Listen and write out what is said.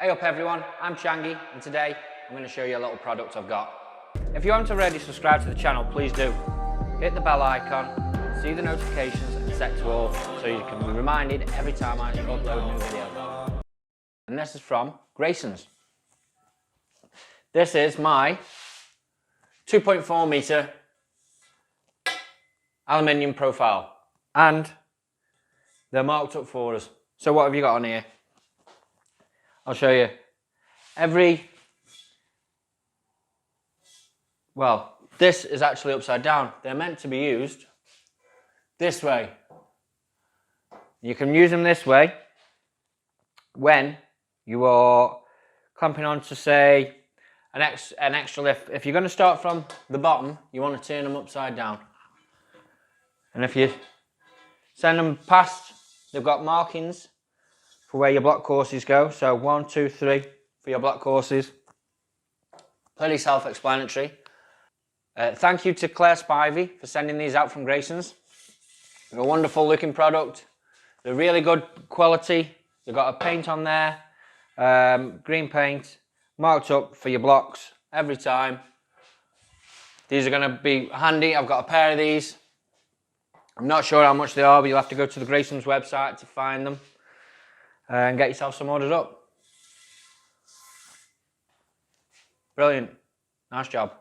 Hey up everyone, I'm Changi and today I'm going to show you a little product I've got. If you haven't already subscribed to the channel, please do. Hit the bell icon, see the notifications and set to all so you can be reminded every time I upload a new video. And this is from Grayson's. This is my 2.4 metre aluminium profile and they're marked up for us. So what have you got on here? I'll show you. Well, this is actually upside down. They're meant to be used this way. You can use them this way when you are clamping on to, say, an extra lift. If you're going to start from the bottom, you want to turn them upside down. And if you send them past, they've got markings for where your block courses go. So 1, 2, 3 for your block courses. Pretty self-explanatory. Thank you to Claire Spivey for sending these out from Grayson's. They're a wonderful looking product. They're really good quality. They've got a paint on there, green paint, marked up for your blocks every time. These are going to be handy. I've got a pair of these. I'm not sure how much they are, but you'll have to go to the Grayson's website to find them and get yourself some ordered up. Brilliant. Nice job.